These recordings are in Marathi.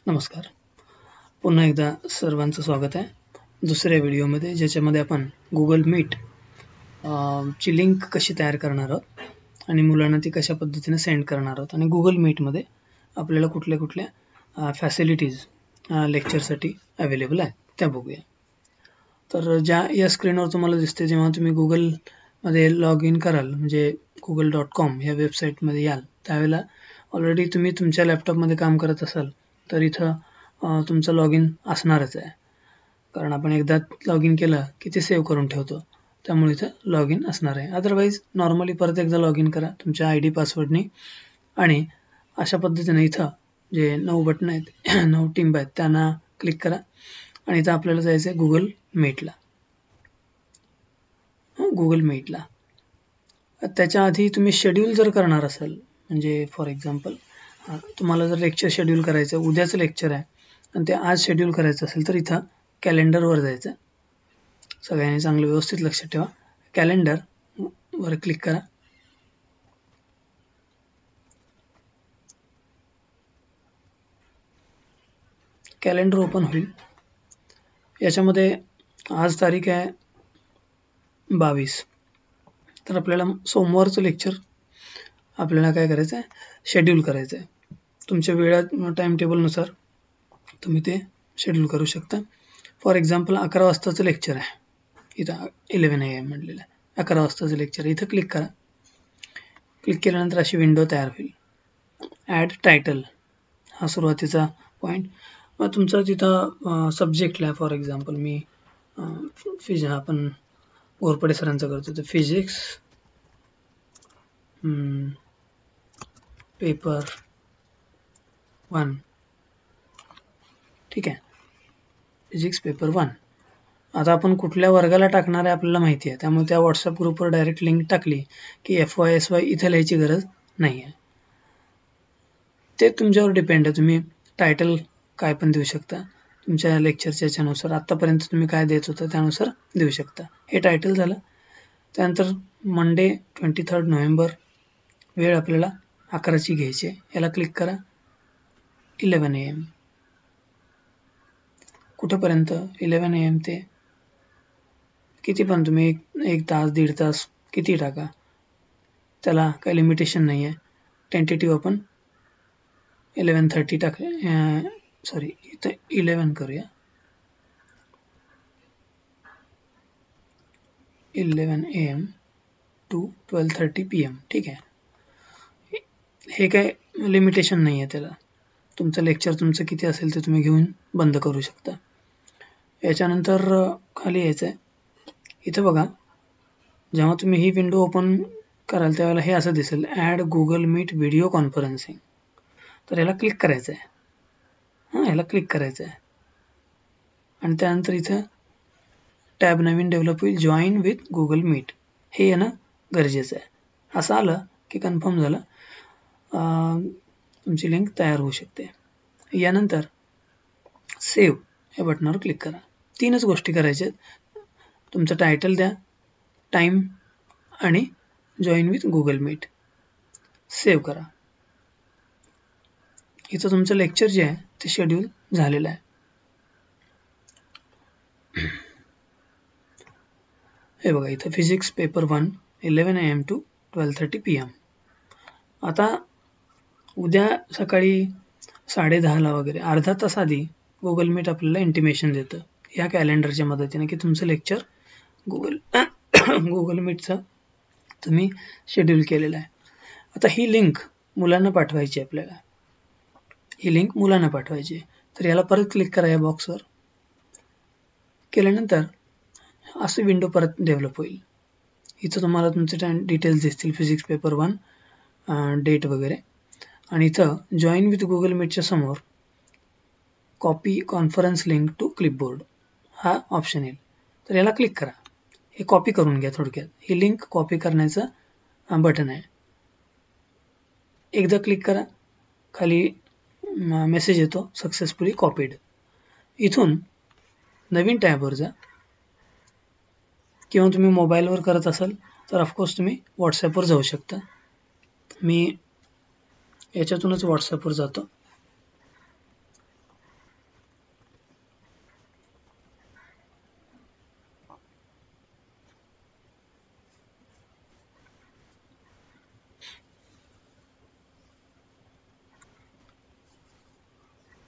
नमस्कार. पुन्हा एकदा सर्वांचं स्वागत आहे दुसऱ्या व्हिडिओमध्ये, ज्याच्यामध्ये आपण गुगल मीट ची लिंक कशी तयार करणार आहोत आणि मुलांना ती कशा पद्धतीने सेंड करणार आहोत आणि गुगल मीटमध्ये आपल्याला कुठल्या फॅसिलिटीज लेक्चरसाठी अवेलेबल आहेत त्या बघूया. तर या स्क्रीनवर तुम्हाला दिसते, जेव्हा तुम्ही गुगलमध्ये लॉग इन कराल, म्हणजे google.com या वेबसाईटमध्ये याल, त्यावेळेला ऑलरेडी तुम्ही तुमच्या लॅपटॉपमध्ये काम करत असाल तर इथं तुमचं लॉग इन असणारच आहे, कारण आपण एकदा लॉग इन केलं की ते सेव्ह करून ठेवतो, त्यामुळे इथं लॉग इन असणार आहे. अदरवाईज नॉर्मली परत एकदा लॉग इन करा तुमच्या ID पासवर्डनी आणि अशा पद्धतीने इथं जे 9 बटन आहेत 9 टिंब आहेत त्यांना क्लिक करा आणि इथं आपल्याला जायचं आहे गुगल मीटला. त्याच्या आधी तुम्ही शेड्यूल जर करणार असाल, म्हणजे फॉर एक्झाम्पल तुम्हाला जर लेक्चर शेड्यूल करायचं, उद्याचं लेक्चर आहे आणि ते आज शेड्यूल करायचं असेल तर इथं कॅलेंडरवर जायचं. सगळ्यांनी चांगलं व्यवस्थित लक्षात ठेवा. कॅलेंडरवर क्लिक करा. कॅलेंडर ओपन होईल. याच्यामध्ये आज तारीख आहे 22. तर आपल्याला सोमवारचं लेक्चर आपल्याला काय करायचं आहे, शेड्यूल करायचं आहे. तुमच्या वेळात टाइम टेबलनुसार तुम्ही ते शेड्यूल करू शकता. फॉर एक्झाम्पल 11 वाजताचं लेक्चर आहे, इथं 11 AM म्हटलेलं आहे, 11 वाजताचं लेक्चर. इथं क्लिक करा. क्लिक केल्यानंतर अशी विंडो तयार होईल. ॲड टायटल हा सुरुवातीचा पॉईंट. मग तुमचा तिथं सब्जेक्टला, फॉर एक्झाम्पल मी आपण घोरपडे सरांचं करतो, तर फिजिक्स पेपर 1. ठीक आहे, फिजिक्स पेपर 1. आता आपण कुठल्या वर्गाला टाकणार आहे आपल्याला माहिती आहे, त्यामुळे त्या व्हॉट्सअप ग्रुपवर डायरेक्ट लिंक टाकली की FY SY इथे लिहायची गरज नाही आहे. ते तुमच्यावर डिपेंड आहे. तुम्ही टायटल काय पण देऊ शकता तुमच्या लेक्चरच्या याच्यानुसार. आत्तापर्यंत तुम्ही काय देत होता त्यानुसार देऊ शकता. हे टायटल झालं. त्यानंतर मंडे 23 नोव्हेंबर, वेळ आपल्याला 11ची घ्यायची आहे. याला क्लिक करा. 11 AM. कुठंपर्यंत? 11 AM ते किती पण तुम्ही एक तास 1.5 तास किती टाका, त्याला काही लिमिटेशन नाही आहे. टेंटेटिव्ह आपण 11:30 इथं 11 करूया. 11 AM to 12:30 PM. ठीक आहे. हे काय लिमिटेशन नाही आहे त्याला. तुमचं लेक्चर तुमचं किती असेल ते तुम्ही घेऊन बंद करू शकता. याच्यानंतर खाली यायचं आहे. इथं बघा, जेव्हा तुम्ही ही विंडो ओपन कराल त्यावेळेला हे असं दिसेल, add Google Meet video conferencing. तर याला क्लिक करायचं आहे. याला क्लिक करायचं आहे आणि त्यानंतर इथं टॅब नवीन डेव्हलप होईल, जॉईन विथ गुगल मीट. हे येणं गरजेचं आहे. असं आलं की कन्फर्म झालं, तुमची लिंक तयार होऊ शकते. यानंतर सेव्ह या बटनावर क्लिक करा. 3च गोष्टी करायच्या. तुमचं टायटल द्या, टाईम आणि join with Google Meet. Save करा. इथं तुमचं लेक्चर जे आहे ते शेड्यूल झालेलं आहे. हे बघा, इथं physics paper 1 11 AM to 12:30 PM. आता उद्या सकाळी 10:30 वगैरे अर्धा तास आधी गुगल मीट आपल्याला इंटिमेशन देतं या कॅलेंडरच्या मदतीने की तुमचं लेक्चर गुगल मीटचं तुम्ही शेड्यूल केलेलं आहे. आता ही लिंक मुलांना पाठवायची आपल्याला. तर याला परत क्लिक करा या बॉक्सवर. केल्यानंतर असे विंडो परत डेव्हलप होईल. इथं तुम्हाला तुमचे डिटेल्स दिसतील, फिजिक्स पेपर 1 डेट वगैरे, आणि इथं जॉईन विथ गुगल मीटच्या समोर copy conference link to clipboard हा ऑप्शन येईल. तर याला क्लिक करा. हे कॉपी करून घ्या. थोडक्यात ही लिंक कॉपी करण्याचं बटन आहे. एकदा क्लिक करा, खाली मेसेज येतो, सक्सेसफुली कॉपीड. इथून नवीन टॅबवर जा, किंवा तुम्ही मोबाईलवर करत असाल तर ऑफकोर्स तुम्ही व्हॉट्सॲपवर जाऊ शकता. मी याच्यातूनच व्हॉट्सॲपवर जातो.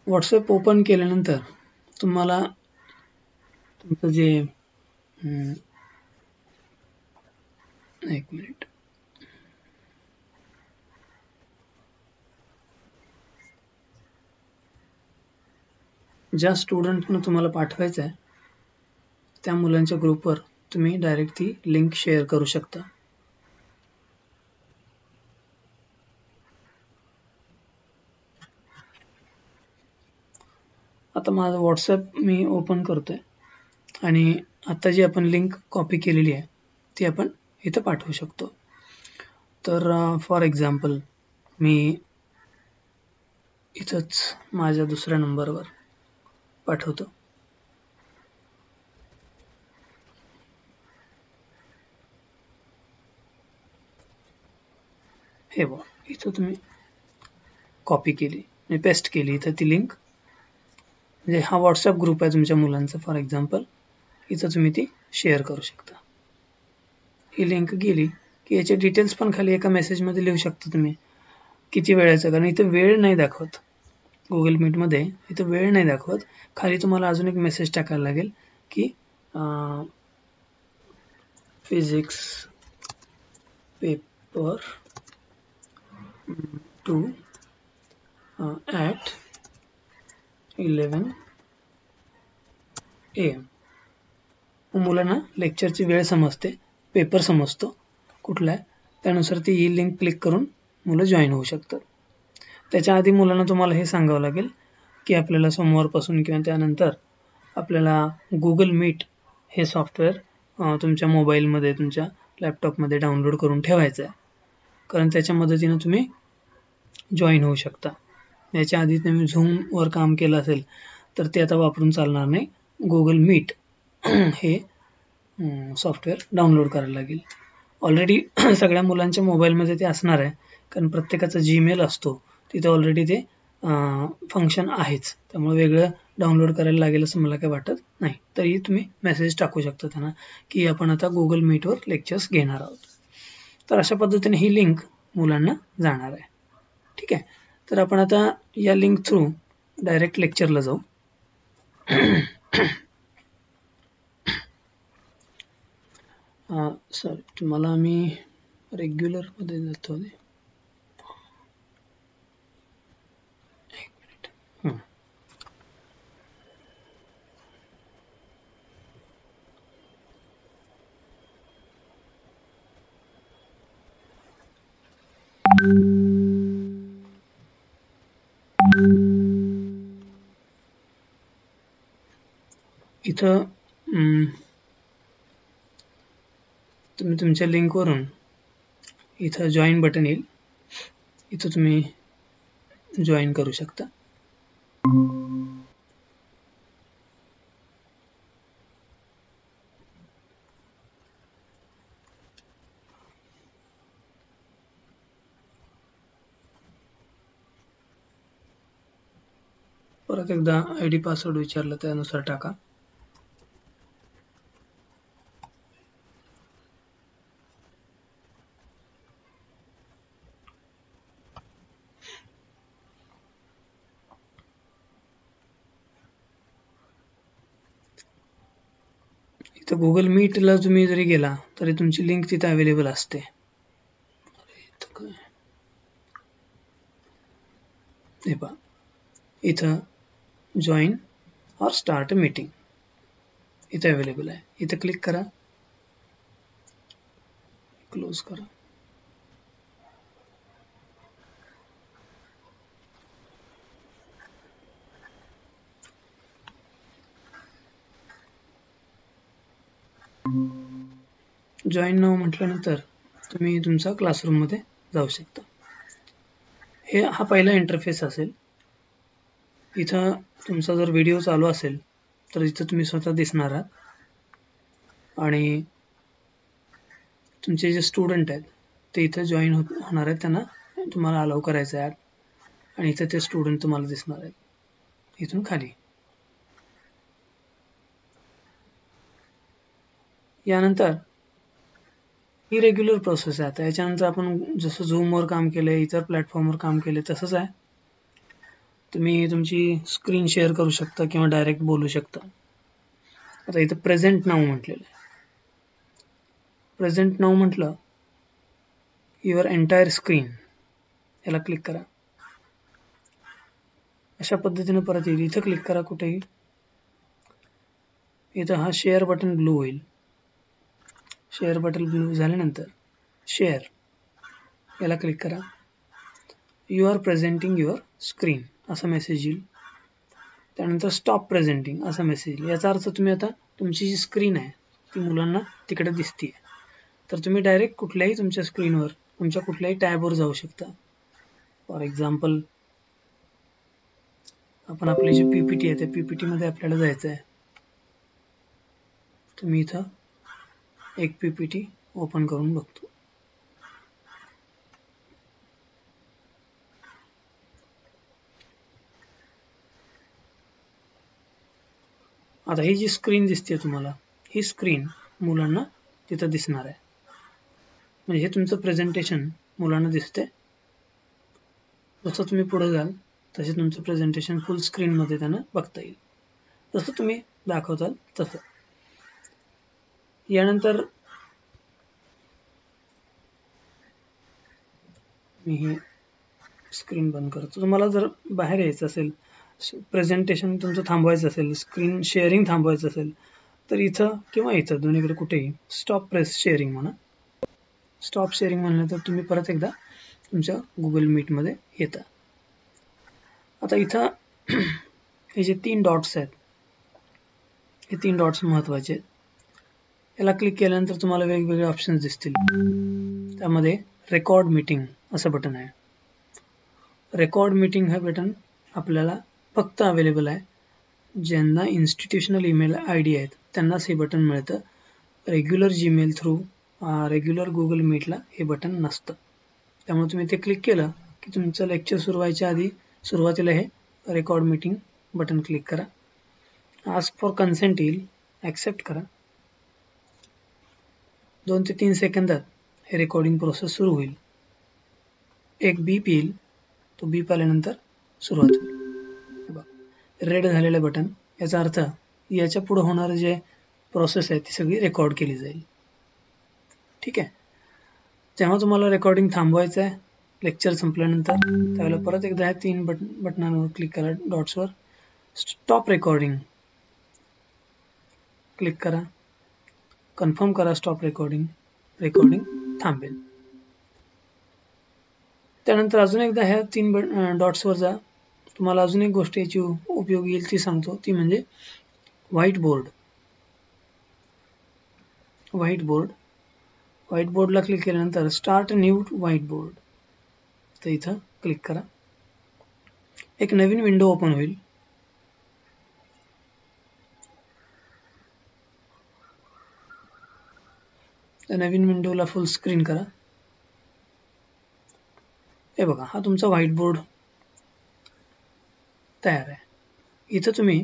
व्हॉट्सॲप ओपन केल्यानंतर तुम्हाला तुमचं जे एक मिनिट, ज्या स्टुडंटनं तुम्हाला पाठवायचं आहे त्या मुलांच्या ग्रुपवर तुम्ही डायरेक्ट ती लिंक शेअर करू शकता. आता माझं व्हॉट्सॲप मी ओपन करतोय आणि आता जी आपण लिंक कॉपी केलेली आहे ती आपण इथं पाठवू शकतो. तर फॉर एक्झाम्पल मी इथंच माझ्या दुसऱ्या नंबरवर पाठवतो. हे बघा, इथं तुम्ही कॉपी केली आणि पेस्ट केली इथं ती लिंक. म्हणजे हा व्हॉट्सॲप ग्रुप आहे तुमच्या मुलांचा फॉर एक्झाम्पल, इथं तुम्ही ती शेअर करू शकता. ही लिंक गेली की याचे डिटेल्स पण खाली एका मेसेजमध्ये लिहू शकता तुम्ही किती वेळाचं, कारण इथं वेळ नाही दाखवत गुगल मीटमध्ये, इथं वेळ नाही दाखवत. खाली तुम्हाला अजून एक मेसेज टाकायला लागेल की फिजिक्स पेपर 2 at 11 AM. मुलांना लेक्चरची वेळ समजते, पेपर समजतो कुठला आहे, त्यानुसार ती ही लिंक क्लिक करून मुलं जॉईन होऊ शकतात. त्याच्या आधी मुलांना तुम्हाला हे सांगावं लागेल की आपल्याला सोमवारपासून किंवा त्यानंतर आपल्याला गुगल मीट हे सॉफ्टवेअर तुमच्या मोबाईलमध्ये, तुमच्या लॅपटॉपमध्ये डाउनलोड करून ठेवायचं आहे, कारण त्याच्या मदतीनं तुम्ही जॉईन होऊ शकता. याच्या आधी तुम्ही झूमवर काम केलं असेल तर ते आता वापरून चालणार नाही. गुगल मीट हे सॉफ्टवेअर डाउनलोड करायला लागेल. ऑलरेडी सगळ्या मुलांच्या मोबाईलमध्ये ते असणार आहे, कारण प्रत्येकाचा जीमेल असतो तिथे ऑलरेडी ते फंक्शन आहेच, त्यामुळे वेगळं डाउनलोड करायला लागेल असं मला काही वाटत नाही. तरी तुम्ही मेसेज टाकू शकता त्यांना की आपण आता गुगल मीटवर लेक्चर्स घेणार आहोत. तर अशा पद्धतीने ही लिंक मुलांना जाणार आहे. ठीक आहे, तर आपण आता या लिंक थ्रू डायरेक्ट लेक्चरला जाऊ. सॉरी, तुम्हाला मी रेग्युलरमध्ये जातो. एक मिनिट. इथं तुम्ही तुमच्या लिंकवरून इथं जॉईन बटन येईल, इथं तुम्ही जॉईन करू शकता. परत एकदा ID पासवर्ड विचारलं त्यानुसार टाका. इथं गुगल मीटला तुम्ही जरी गेला तरी तुमची लिंक तिथं अवेलेबल असते. हे पहा, इथं जॉईन और स्टार्ट मीटिंग इथं अवेलेबल आहे. इथं क्लिक करा, क्लोज करा. जॉईन नाव म्हटल्यानंतर तुम्ही तुमच्या क्लासरूममध्ये जाऊ शकता. हा पहिला इंटरफेस असेल. इथं तुमचा जर व्हिडिओ चालू असेल तर इथं तुम्ही स्वतः दिसणार आहात आणि तुमचे जे स्टुडंट आहेत ते इथं जॉईन होणार आहेत, त्यांना तुम्हाला अलाउ करायचं आहे आणि इथं ते स्टुडंट तुम्हाला दिसणार आहेत इथून खाली. यानंतर ही रेग्युलर प्रोसेस आहे. आता याच्यानंतर आपण जसं झूमवर काम केलं, इतर प्लॅटफॉर्मवर काम केलं तसंच आहे. तुम्ही तुमची स्क्रीन शेअर करू शकता किंवा डायरेक्ट बोलू शकता. आता इथं प्रेझेंट नाव म्हटलेलं आहे. प्रेझेंट नाव म्हटलं युअर एंटायर स्क्रीन, याला क्लिक करा. अशा पद्धतीने परत येईल. इथं क्लिक करा कुठेही. इथं हा शेअर बटन ब्लू होईल. शेअर बटन ब्लू झाल्यानंतर शेअर याला क्लिक करा. You are presenting your screen असा मेसेज येईल. त्यानंतर स्टॉप प्रेझेंटिंग असा मेसेज येईल. याचा अर्थ तुम्ही आता तुमची जी स्क्रीन आहे ती मुलांना तिकडे दिसते. तर तुम्ही डायरेक्ट कुठल्याही तुमच्या स्क्रीनवर तुमच्या कुठल्याही टॅबवर जाऊ शकता. फॉर एक्झाम्पल आपण आपली जी पीपीटी आहे त्या पीपीटी मध्ये आपल्याला जायचं आहे. तुम्ही इथं एक पीपीटी ओपन करून बघतो. आता ही जी स्क्रीन दिसते तुम्हाला, ही स्क्रीन मुलांना तिथं दिसणार आहे. म्हणजे हे तुमचं प्रेझेंटेशन मुलांना दिसते. जसं तुम्ही पुढे जाल तसे तुमचं प्रेझेंटेशन फुल स्क्रीनमध्ये त्यांना बघता येईल. जसं तुम्ही दाखवताल तसं. यानंतर मी ही स्क्रीन बंद करतो. तुम्हाला जर बाहेर यायचं असेल, प्रेझेंटेशन तुमचं थांबवायचं असेल, स्क्रीन शेअरिंग थांबवायचं असेल, तर इथं किंवा इथं दोन्हीकडे कुठेही स्टॉप प्रेस शेअरिंग म्हणा. स्टॉप शेअरिंग म्हणलं तर तुम्ही परत एकदा तुमच्या गुगल मीटमध्ये येता. आता इथं हे जे 3 डॉट्स आहेत, हे 3 डॉट्स महत्त्वाचे आहेत. याला क्लिक केल्यानंतर तुम्हाला वेगवेगळे ऑप्शन्स दिसतील. त्यामध्ये रेकॉर्ड मीटिंग असं बटन आहे. रेकॉर्ड मीटिंग हे बटन आपल्याला फक्त अवेलेबल आहे ज्यांना इन्स्टिट्यूशनल ईमेल ID आहेत त्यांनाच हे बटन मिळतं. Regular Gmail through regular Google मीटला हे बटन नसतं. त्यामुळे तुम्ही ते क्लिक केलं की तुमचं लेक्चर सुरू व्हायच्या आधी सुरुवातीला हे रेकॉर्ड मीटिंग बटन क्लिक करा. आस्क फॉर कन्सेंट येईल, ॲक्सेप्ट करा. 2 ते 3 सेकंदात हे रेकॉर्डिंग प्रोसेस सुरू होईल. एक बीप येईल, तो बीप आल्यानंतर सुरुवात होईल. रेड झालेलं बटन याचा अर्थ याच्या पुढे होणारे जे प्रोसेस आहे ती सगळी रेकॉर्ड केली जाईल. ठीक आहे. जेव्हा तुम्हाला रेकॉर्डिंग थांबवायचं आहे लेक्चर संपल्यानंतर, त्यावेळेला परत एकदा ह्या 3 बटनांवर क्लिक करा, डॉट्सवर. स्टॉप रेकॉर्डिंग क्लिक करा, कन्फर्म करा स्टॉप रेकॉर्डिंग. रेकॉर्डिंग थांबेल. त्यानंतर अजून एकदा ह्या 3 डॉट्सवर जा. तुम्हाला अजून एक गोष्ट याची उपयोगी येईल ती सांगतो, ती म्हणजे व्हाईट बोर्ड. व्हाईट बोर्डला क्लिक केल्यानंतर स्टार्ट न्यू व्हाईट बोर्ड, तर इथं क्लिक करा. एक नवीन विंडो ओपन होईल. त्या नवीन विंडोला फुल स्क्रीन करा. हे बघा, हा तुमचा व्हाईट बोर्ड तयार आहे. इथं तुम्ही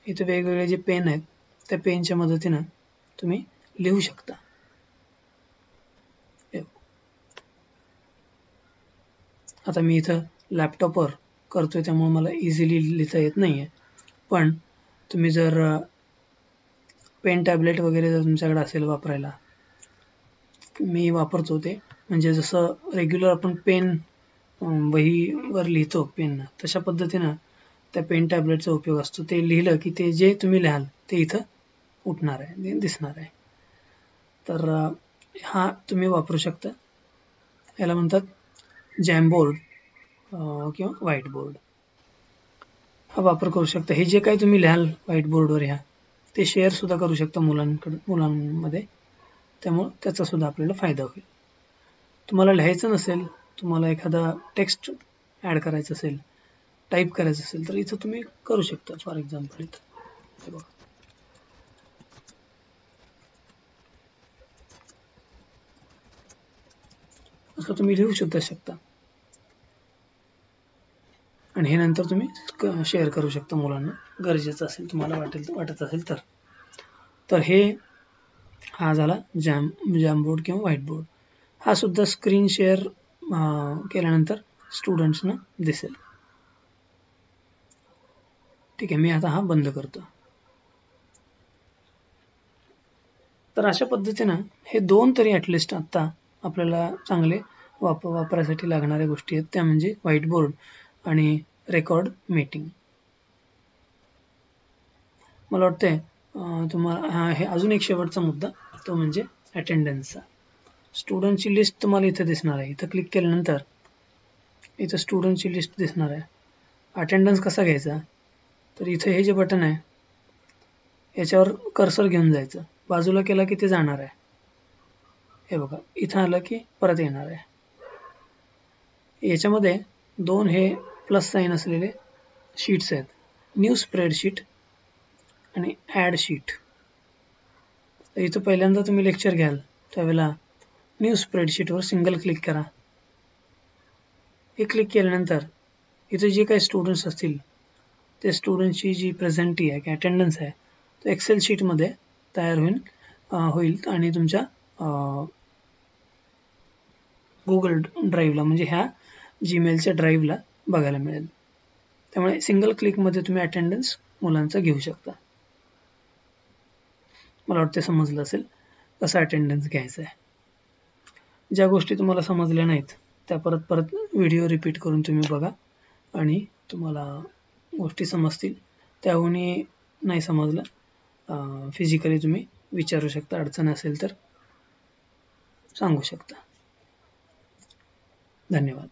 वेगवेगळे जे पेन आहेत त्या पेनच्या मदतीनं तुम्ही लिहू शकता. आता मी इथं लॅपटॉपवर करतोय त्यामुळे मला इझिली लिहिता येत नाहीये, पण तुम्ही जर पेन टॅबलेट वगैरे जर तुमच्याकडे असेल वापरायला, मी वापरतो ते, म्हणजे जसं रेग्युलर आपण पेन वहीवर लिहितो पेन, तशा पद्धतीनं त्या पेन टॅबलेटचा उपयोग असतो. ते लिहिलं की ते जे तुम्ही लिहाल ते इथं उठणार आहे, दिसणार आहे. तर हा तुम्ही वापरू शकता. याला म्हणतात जॅमबोर्ड किंवा व्हाईट बोर्ड. हा वापर करू शकता. हे जे काही तुम्ही लिहाल व्हाईट बोर्डवर ह्या, ते शेअर सुद्धा करू शकता मुलांमध्ये. त्यामुळं त्याचा सुद्धा आपल्याला फायदा होईल. तुम्हाला लिहायचं नसेल, तुम्हाला एखादा टेक्स्ट ॲड करायचं असेल, टाईप करायचं असेल, तर इथं तुम्ही करू शकता. फॉर एक्झाम्पल इथं असं तुम्ही लिहू शकता. आणि हे नंतर तुम्ही शेअर करू शकता मुलांना, गरजेचं असेल, तुम्हाला वाटत असेल तर. तर हा झाला जॅमबोर्ड किंवा व्हाईट बोर्ड. हा सुद्धा स्क्रीन शेअर केल्यानंतर स्टुडंट्सना दिसेल. ठीक आहे, मी आता हा बंद करतो. तर अशा पद्धतीनं हे 2 तरी ॲटलिस्ट आत्ता आपल्याला चांगले वापरासाठी लागणाऱ्या गोष्टी आहेत, त्या म्हणजे व्हाईट बोर्ड आणि रेकॉर्ड मीटिंग. मला वाटतंय तुम्हाला हे अजून एक शेवटचा मुद्दा, तो म्हणजे अटेंडन्सचा. स्टुडंटची लिस्ट तुम्हाला इथे दिसणार आहे. इथं क्लिक केल्यानंतर इथं स्टुडंटची लिस्ट दिसणार आहे. अटेंडन्स कसा घ्यायचा, तर इथे हे जे बटन आहे याच्यावर कर्सर घेऊन जायचं, बाजूला केला की ते जाणार आहे. हे बघा, इथं आलं की परत येणार आहे. याच्यामध्ये 2 हे प्लस साईन असलेले शीट्स आहेत, न्यू स्प्रेडशीट आणि ॲड शीट. तर इथं पहिल्यांदा तुम्ही लेक्चर घ्याल त्यावेळेला न्यू स्प्रेडशीटवर सिंगल क्लिक करा. हे क्लिक केल्यानंतर इथे जे काही स्टुडंट्स असतील ते स्टुडंटची जी प्रेझेंटी आहे की अटेंडन्स आहे तो एक्सेल शीटमध्ये तयार होईल आणि तुमच्या गुगल ड्राईव्हला म्हणजे ह्या जीमेलच्या ड्राईव्हला बघायला मिळेल. त्यामुळे सिंगल क्लिकमध्ये तुम्ही अटेंडन्स मुलांचा घेऊ शकता. मला वाटते समजलं असेल कसं अटेंडन्स घ्यायचं आहे. ज्या गोष्टी तुम्हाला समजल्या नाहीत त्या परत व्हिडिओ रिपीट करून तुम्ही बघा आणि तुम्हाला गोष्टी समजतील. त्याहूनही नाही समजलं फिजिकली तुम्ही विचारू शकता, अडचण असेल तर सांगू शकता. धन्यवाद.